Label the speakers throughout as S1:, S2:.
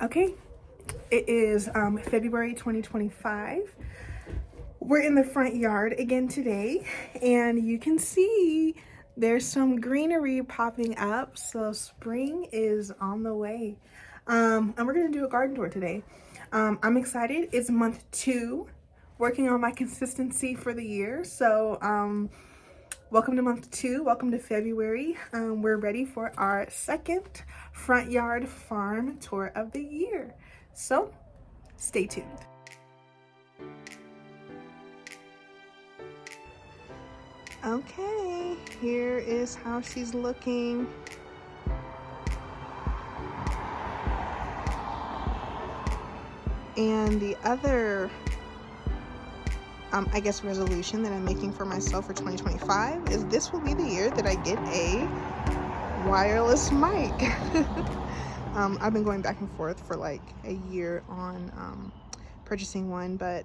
S1: Okay, it is February 2025. We're in the front yard again today, and you can see there's some greenery popping up, so spring is on the way. And we're gonna do a garden tour today. I'm excited. It's month 2, working on my consistency for the year. So welcome to month 2, welcome to February. We're ready for our second front yard farm tour of the year. So stay tuned. Okay, here is how she's looking. And the other, I guess, resolution that I'm making for myself for 2025 is this will be the year that I get a wireless mic. I've been going back and forth for like a year on purchasing one, but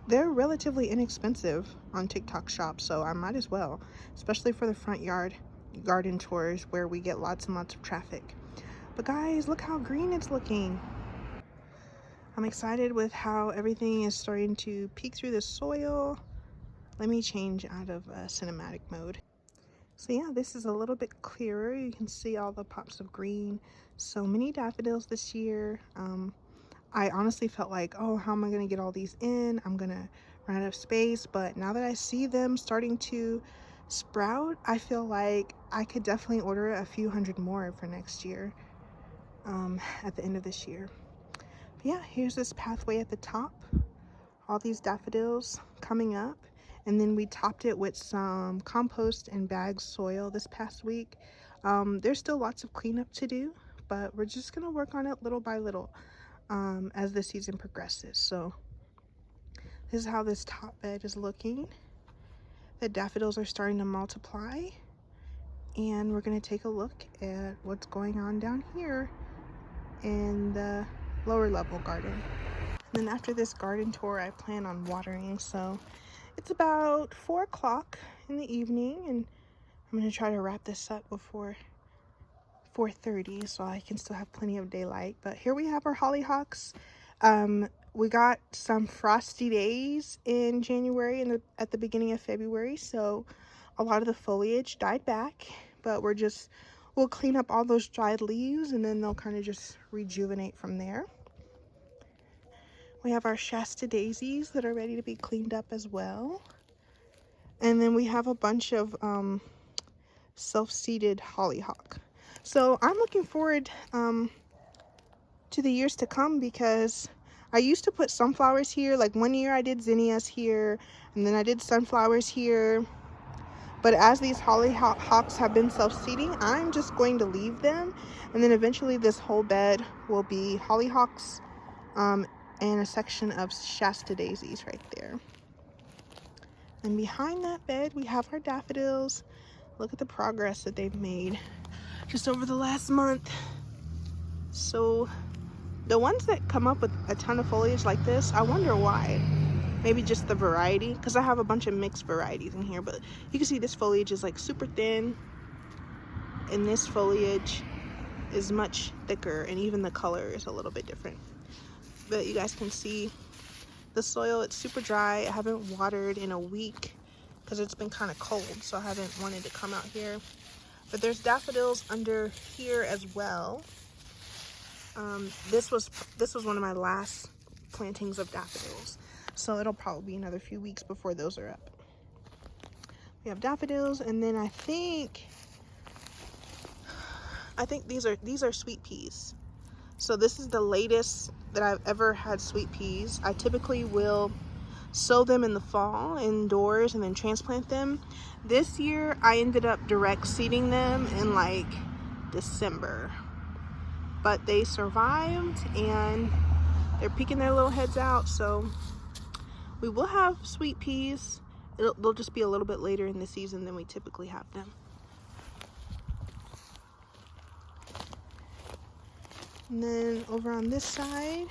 S1: they're relatively inexpensive on TikTok Shop, so I might as well, especially for the front yard garden tours where we get lots and lots of traffic. But guys, look how green it's looking. I'm excited with how everything is starting to peek through the soil. Let me change out of cinematic mode. So yeah, this is a little bit clearer. You can see all the pops of green. So many daffodils this year. I honestly felt like, oh, how am I going to get all these in? I'm going to run out of space. But now that I see them starting to sprout, I feel like I could definitely order a few hundred more for next year, at the end of this year. But yeah, here's this pathway at the top. All these daffodils coming up. And then we topped it with some compost and bagged soil this past week. There's still lots of cleanup to do, but we're just going to work on it little by little. As the season progresses. So this is how this top bed is looking. The daffodils are starting to multiply, and we're going to take a look at what's going on down here in the lower level garden. And then after this garden tour, I plan on watering, so it's about 4 o'clock in the evening, and I'm going to try to wrap this up before 4:30 so I can still have plenty of daylight. But here we have our hollyhocks. We got some frosty days in January and at the beginning of February, so a lot of the foliage died back, but we'll clean up all those dried leaves and then they'll kind of just rejuvenate from there. We have our Shasta daisies that are ready to be cleaned up as well. And then we have a bunch of self-seeded hollyhock. So I'm looking forward to the years to come, because I used to put sunflowers here. Like one year I did zinnias here, and then I did sunflowers here. But as these hollyhocks have been self-seeding, I'm just going to leave them. And then eventually this whole bed will be hollyhocks and a section of Shasta daisies right there. And behind that bed, we have our daffodils. Look at the progress that they've made just over the last month. So the ones that come up with a ton of foliage like this, I wonder why. Maybe just the variety, because I have a bunch of mixed varieties in here, but you can see this foliage is like super thin, and this foliage is much thicker, and even the color is a little bit different. But you guys can see the soil, it's super dry. I haven't watered in a week because it's been kind of cold, so I haven't wanted to come out here. But there's daffodils under here as well. This was one of my last plantings of daffodils, so it'll probably be another few weeks before those are up. We have daffodils, and then I think these are sweet peas. So this is the latest that I've ever had sweet peas. I typically will sow them in the fall indoors and then transplant them. This year I ended up direct seeding them in like December. But they survived and they're peeking their little heads out, so we will have sweet peas. They'll just be a little bit later in the season than we typically have them. And then over on this side,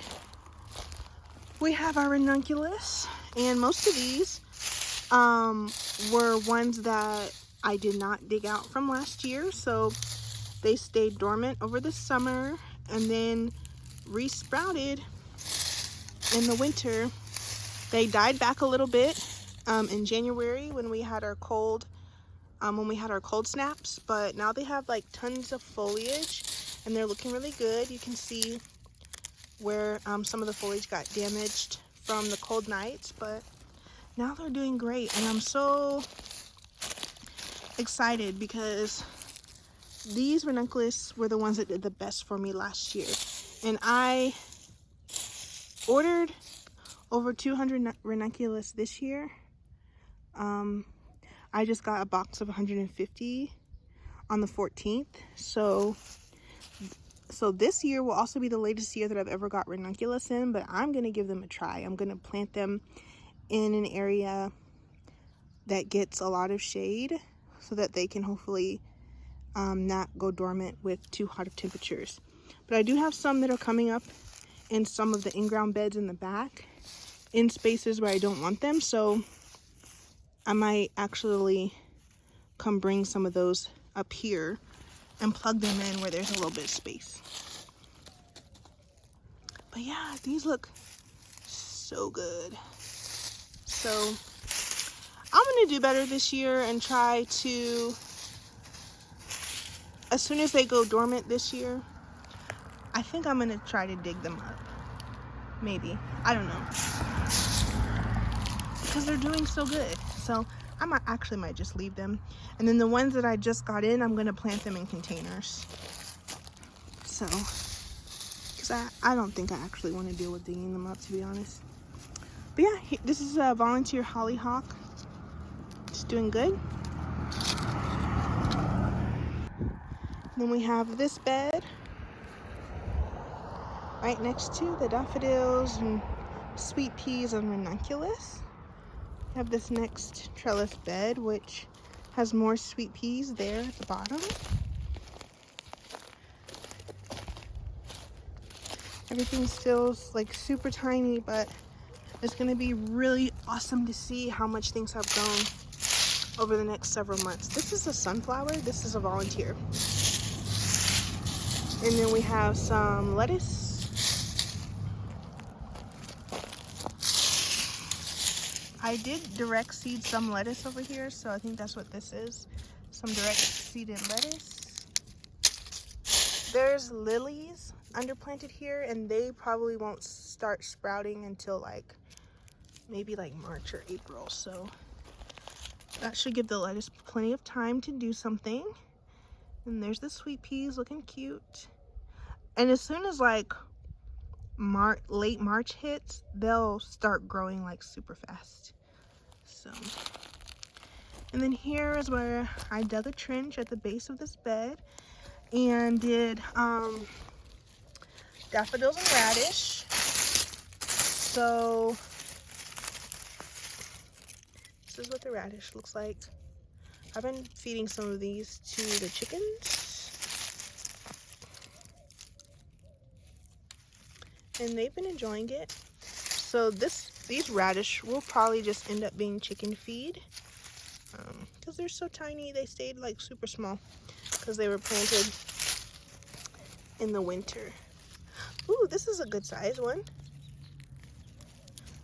S1: we have our ranunculus, and most of these were ones that I did not dig out from last year, so they stayed dormant over the summer, and then resprouted in the winter. They died back a little bit in January when we had our cold snaps, but now they have like tons of foliage and they're looking really good. You can see where some of the foliage got damaged from the cold nights, but now they're doing great. And I'm so excited because these ranunculus were the ones that did the best for me last year. And I ordered over 200 ranunculus this year. I just got a box of 150 on the 14th. So this year will also be the latest year that I've ever got ranunculus in, but I'm gonna give them a try. I'm gonna plant them in an area that gets a lot of shade so that they can hopefully not go dormant with too hot of temperatures. But I do have some that are coming up in some of the in-ground beds in the back in spaces where I don't want them, so I might actually come bring some of those up here and plug them in where there's a little bit of space. But yeah, these look so good. So I'm gonna do better this year and try to, as soon as they go dormant this year, I think I'm gonna try to dig them up. Maybe, I don't know, because they're doing so good. So I might just leave them, and then the ones that I just got in, I'm gonna plant them in containers. So, because I don't think I actually want to deal with digging them up, to be honest. But yeah, this is a volunteer hollyhock. It's doing good. Then we have this bed right next to the daffodils and sweet peas and ranunculus. We have this next trellis bed, which has more sweet peas there at the bottom. Everything still like super tiny, but it's going to be really awesome to see how much things have grown over the next several months. This is a sunflower. This is a volunteer. And then we have some lettuce. I did direct seed some lettuce over here, so I think that's what this is. Some direct seeded lettuce. There's lilies underplanted here, and they probably won't start sprouting until like maybe like March or April, so that should give the lettuce plenty of time to do something. And there's the sweet peas looking cute. And as soon as like late March hits, they'll start growing like super fast. So, and then here is where I dug a trench at the base of this bed and did daffodils and radish. So this is what the radish looks like. I've been feeding some of these to the chickens, and they've been enjoying it. So these radish will probably just end up being chicken feed, because they're so tiny. They stayed like super small because they were planted in the winter. Ooh, this is a good size one.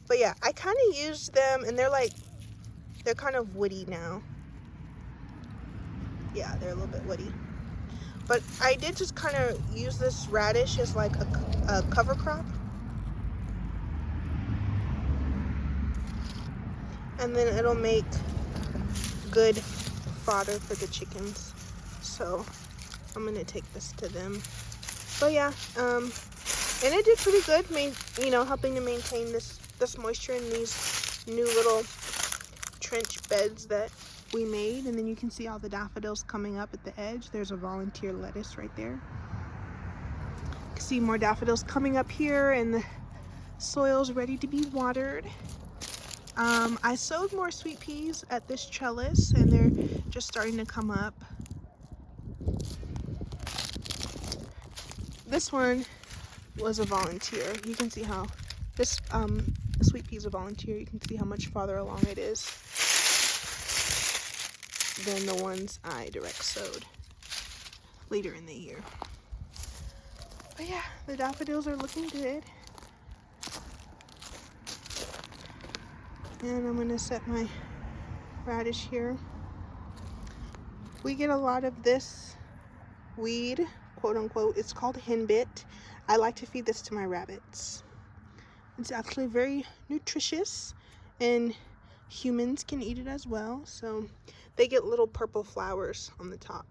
S1: But yeah, I kind of used them, and they're kind of woody now. Yeah, they're a little bit woody. But I did just kind of use this radish as like a cover crop. And then it'll make good fodder for the chickens. So I'm gonna take this to them. So yeah, and it did pretty good, helping to maintain this moisture in these new little trench beds that we made. And then you can see all the daffodils coming up at the edge. There's a volunteer lettuce right there. You can see more daffodils coming up here, and the soil's ready to be watered. I sowed more sweet peas at this trellis, and they're just starting to come up. This one was a volunteer. You can see how this sweet pea is a volunteer. You can see how much farther along it is than the ones I direct sowed later in the year. But yeah, the daffodils are looking good. And I'm gonna set my radish here. We get a lot of this weed, quote unquote. It's called henbit. I like to feed this to my rabbits. It's actually very nutritious, and humans can eat it as well. So they get little purple flowers on the top.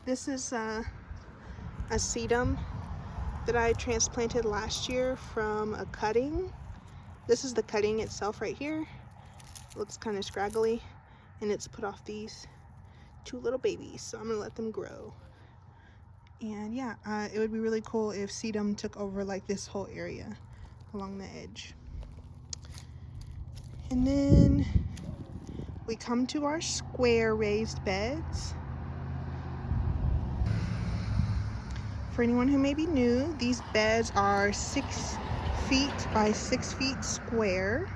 S1: This is a sedum that I transplanted last year from a cutting. This is the cutting itself right here. It looks kind of scraggly, and it's put off these 2 little babies, so I'm gonna let them grow. And yeah, it would be really cool if sedum took over like this whole area along the edge. And then we come to our square raised beds. For anyone who may be new, these beds are 6 feet by 6 feet square.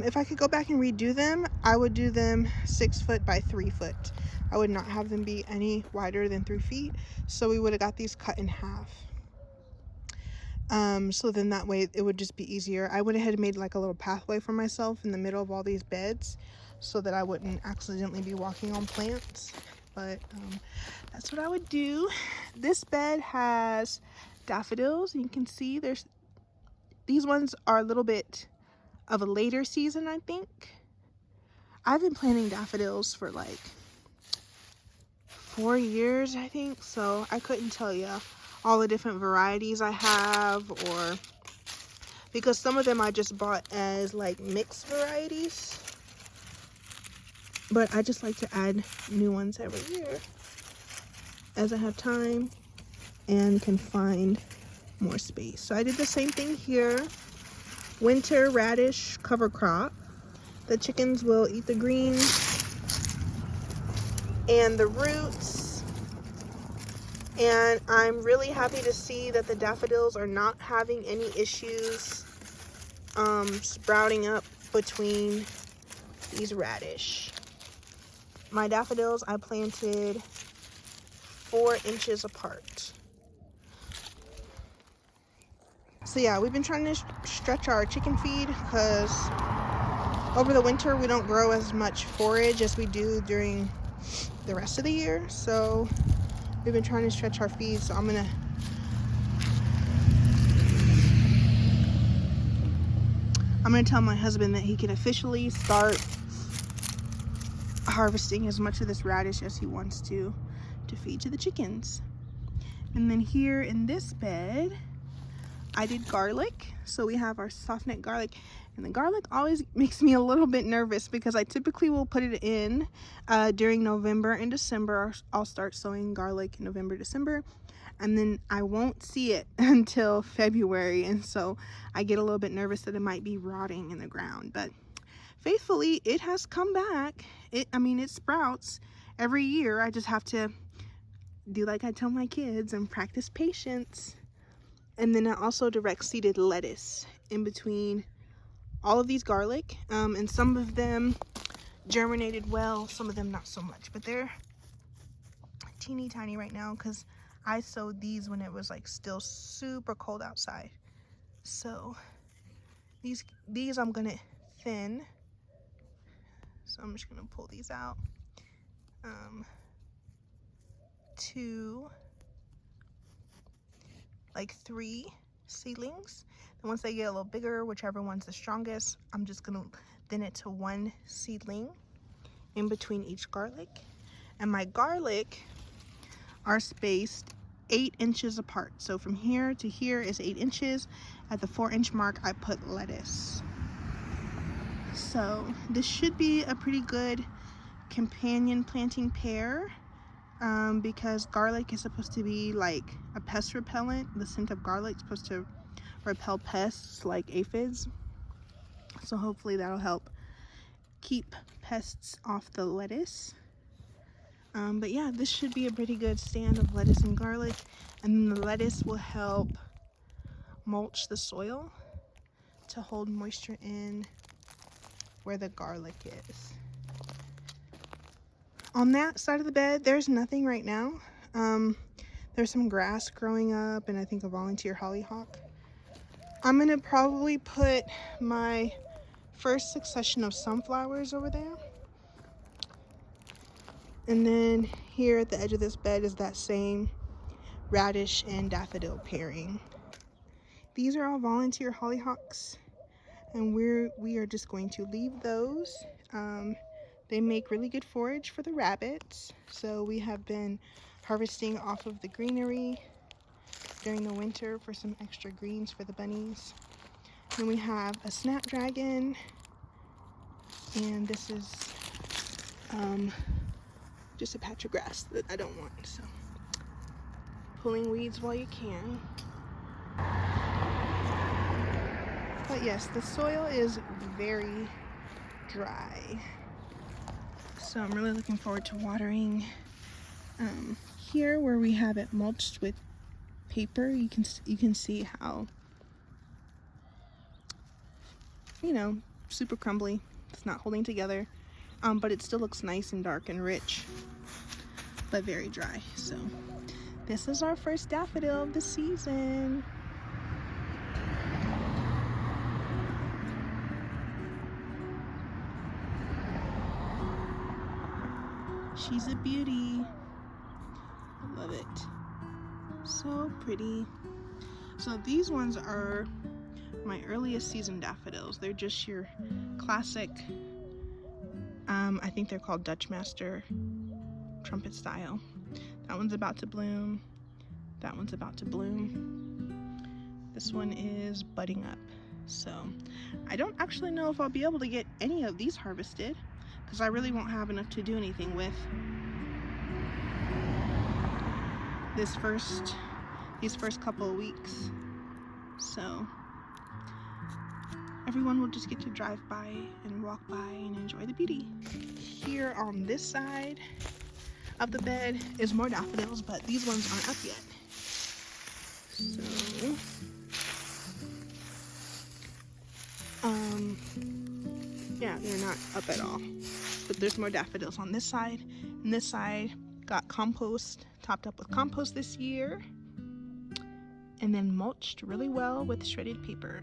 S1: If I could go back and redo them, I would do them 6 foot by 3 foot. I would not have them be any wider than 3 feet. So we would have got these cut in half. So then that way it would just be easier. I went ahead and made like a little pathway for myself in the middle of all these beds so that I wouldn't accidentally be walking on plants. But that's what I would do. This bed has daffodils, and you can see these ones are a little bit of a later season, I think. I've been planting daffodils for like 4 years, I think, so I couldn't tell you all the different varieties I have, or because some of them I just bought as like mixed varieties, but I just like to add new ones every year as I have time and can find more space. So I did the same thing here. Winter radish cover crop. The chickens will eat the greens and the roots, and I'm really happy to see that the daffodils are not having any issues sprouting up between these radish. My daffodils I planted 4 inches apart. So yeah, we've been trying to stretch our chicken feed because over the winter we don't grow as much forage as we do during the rest of the year. So we've been trying to stretch our feed. So I'm gonna tell my husband that he can officially start harvesting as much of this radish as he wants to feed to the chickens. And then here in this bed I did garlic. So we have our soft neck garlic, and the garlic always makes me a little bit nervous because I typically will put it in during November and December. I'll start sowing garlic in November, December, and then I won't see it until February, and so I get a little bit nervous that it might be rotting in the ground. But faithfully, it has come back. It sprouts every year. I just have to do like I tell my kids and practice patience. And then I also direct seeded lettuce in between all of these garlic, and some of them germinated well, some of them not so much, but they're teeny tiny right now because I sowed these when it was like still super cold outside. So these I'm gonna thin, so I'm just gonna pull these out to like 3 seedlings. And once they get a little bigger, whichever one's the strongest, I'm just gonna thin it to 1 seedling in between each garlic. And my garlic are spaced 8 inches apart. So from here to here is 8 inches. At the 4-inch mark, I put lettuce. So this should be a pretty good companion planting pair, because garlic is supposed to be like a pest repellent. The scent of garlic is supposed to repel pests like aphids. So hopefully that'll help keep pests off the lettuce. But yeah, this should be a pretty good stand of lettuce and garlic, and then the lettuce will help mulch the soil to hold moisture in where the garlic is. On that side of the bed, there's nothing right now. There's some grass growing up and I think a volunteer hollyhock. I'm gonna probably put my first succession of sunflowers over there. And then here at the edge of this bed is that same radish and daffodil pairing. These are all volunteer hollyhocks, and we are just going to leave those. They make really good forage for the rabbits, so we have been harvesting off of the greenery during the winter for some extra greens for the bunnies. Then we have a snapdragon, and this is just a patch of grass that I don't want, so pulling weeds while you can. But yes, the soil is very dry, so I'm really looking forward to watering. Here where we have it mulched with paper, you can see how, you know, super crumbly. It's not holding together, but it still looks nice and dark and rich, but very dry. So this is our first daffodil of the season. She's a beauty. I love it. So pretty. So these ones are my earliest season daffodils. They're just your classic, I think they're called Dutch Master trumpet style. That one's about to bloom. That one's about to bloom. This one is budding up. So I don't actually know if I'll be able to get any of these harvested, because I really won't have enough to do anything with these first couple of weeks. So everyone will just get to drive by and walk by and enjoy the beauty. Here on this side of the bed is more daffodils, but these ones aren't up yet. So yeah, they're not up at all. But there's more daffodils on this side, and this side got compost, topped up with compost this year, and then mulched really well with shredded paper.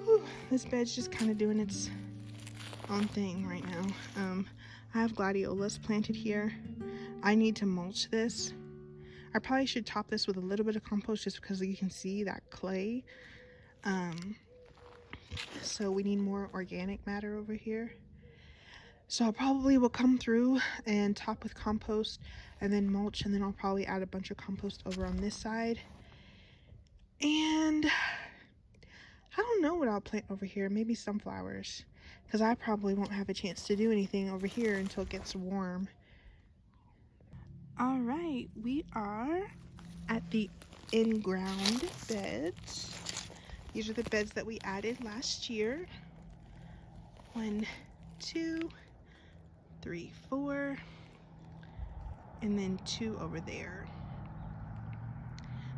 S1: Whew, this bed's just kind of doing its own thing right now. I have gladiolas planted here. I need to mulch this. I probably should top this with a little bit of compost just because you can see that clay. So we need more organic matter over here. So I probably will come through and top with compost and then mulch, and then I'll probably add a bunch of compost over on this side. And I don't know what I'll plant over here. Maybe sunflowers, because I probably won't have a chance to do anything over here until it gets warm. All right, we are at the in-ground beds. These are the beds that we added last year. 1, 2, 3, 4, and then 2 over there.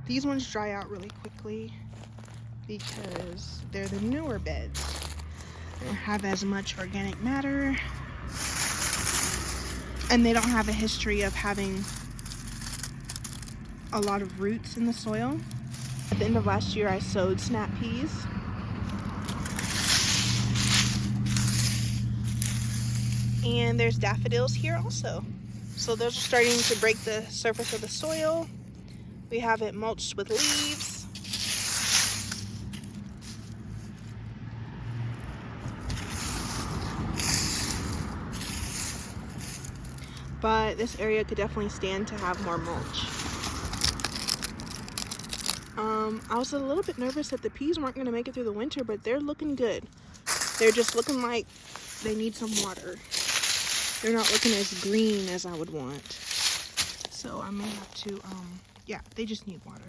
S1: These ones dry out really quickly because they're the newer beds. They don't have as much organic matter, and they don't have a history of having a lot of roots in the soil. At the end of last year, I sowed snap peas. And there's daffodils here also. So those are starting to break the surface of the soil. We have it mulched with leaves. But this area could definitely stand to have more mulch. I was a little bit nervous that the peas weren't going to make it through the winter, but they're looking good. They're just looking like they need some water. They're not looking as green as I would want. So I may have to, yeah, they just need water.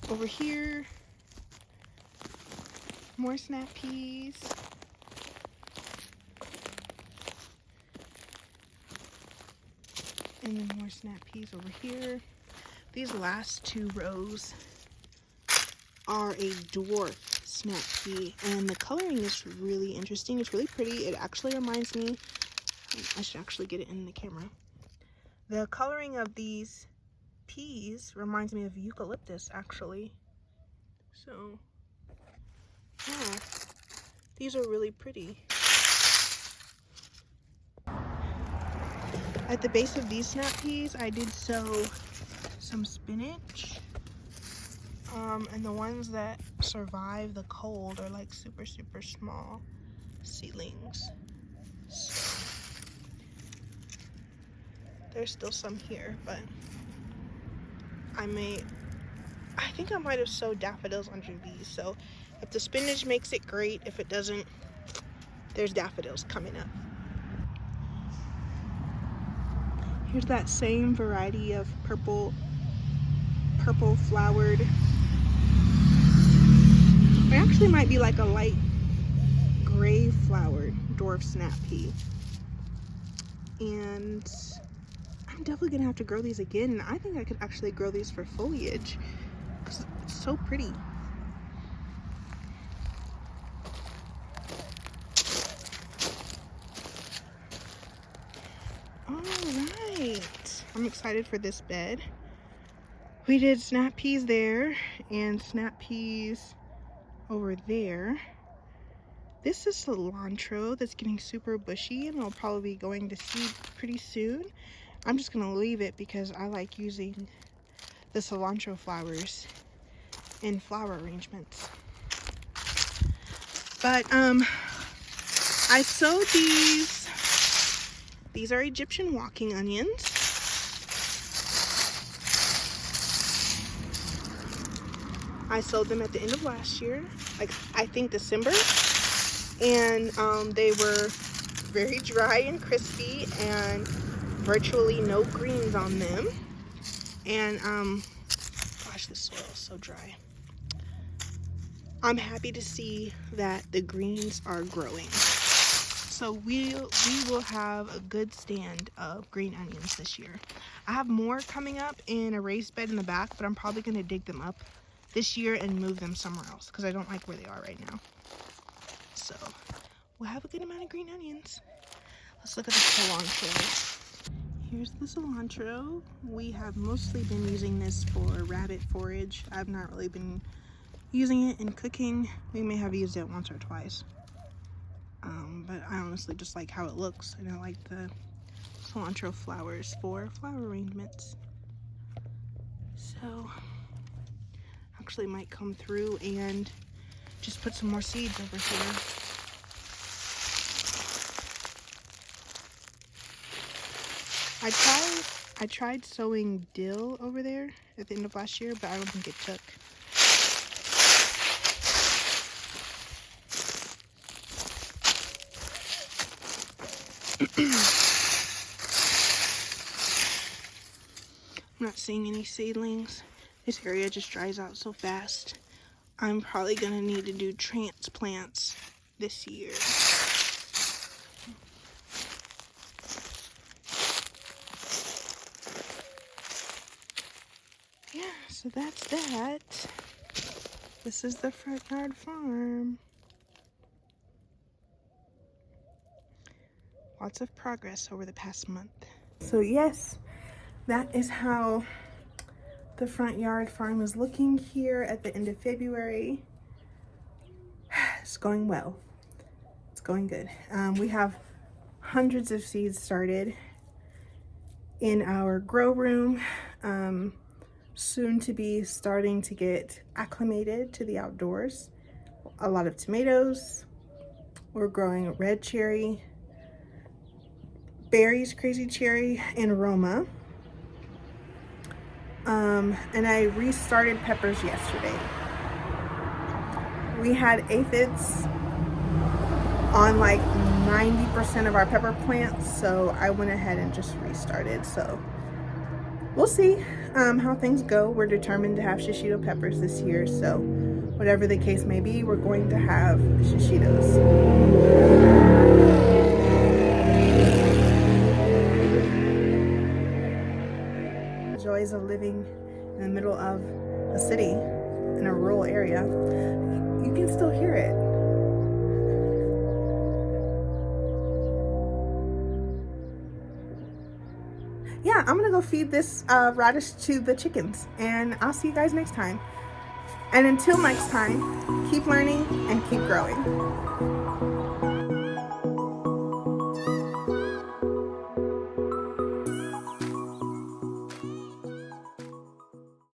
S1: Over here, more snap peas. And then more snap peas over here. These last 2 rows are a dwarf snap pea, and the coloring is really interesting. It's really pretty. It actually reminds me, I should actually get it in the camera. The coloring of these peas reminds me of eucalyptus, actually. So, yeah, these are really pretty. At the base of these snap peas, I did sow some spinach. And the ones that survive the cold are like super, super small seedlings. So, there's still some here, but I think I might have sowed daffodils under these. So if the spinach makes it, great. If it doesn't, there's daffodils coming up. Here's that same variety of purple flowered. It actually might be like a light gray flowered dwarf snap pea. And I'm definitely gonna have to grow these again. I think I could actually grow these for foliage because it's so pretty. All right, I'm excited for this bed. We did snap peas there and snap peas over there. This is cilantro that's getting super bushy and it'll probably be going to seed pretty soon. I'm just gonna leave it because I like using the cilantro flowers in flower arrangements. But I sowed these. These are Egyptian walking onions. I sowed them at the end of last year, like I think December, and they were very dry and crispy and virtually no greens on them. And gosh, this soil is so dry. I'm happy to see that the greens are growing. So we will have a good stand of green onions this year. I have more coming up in a raised bed in the back, but I'm probably going to dig them up this year and move them somewhere else because I don't like where they are right now. So we'll have a good amount of green onions. Let's look at the cilantro. Here's the cilantro. We have mostly been using this for rabbit forage. I've not really been using it in cooking. We may have used it once or twice. But I honestly just like how it looks, and I like the cilantro flowers for flower arrangements. So actually might come through and just put some more seeds over here. I tried sowing dill over there at the end of last year, but I don't think it took. I'm not seeing any seedlings. This area just dries out so fast. I'm probably gonna need to do transplants this year. Yeah, so that's that. This is the front yard farm. Lots of progress over the past month. So yes, that is how the front yard farm is looking here at the end of February. It's going well. It's going good. We have hundreds of seeds started in our grow room. Soon to be starting to get acclimated to the outdoors. A lot of tomatoes. We're growing a red cherry, berries, crazy cherry, and aroma. And I restarted peppers yesterday. We had aphids on like 90% of our pepper plants, so I went ahead and just restarted. So we'll see how things go. We're determined to have shishito peppers this year, so whatever the case may be, we're going to have shishitos. Joys of living in the middle of a city in a rural area. you can still hear it. Yeah, I'm gonna go feed this radish to the chickens, and I'll see you guys next time. And until next time, keep learning and keep growing.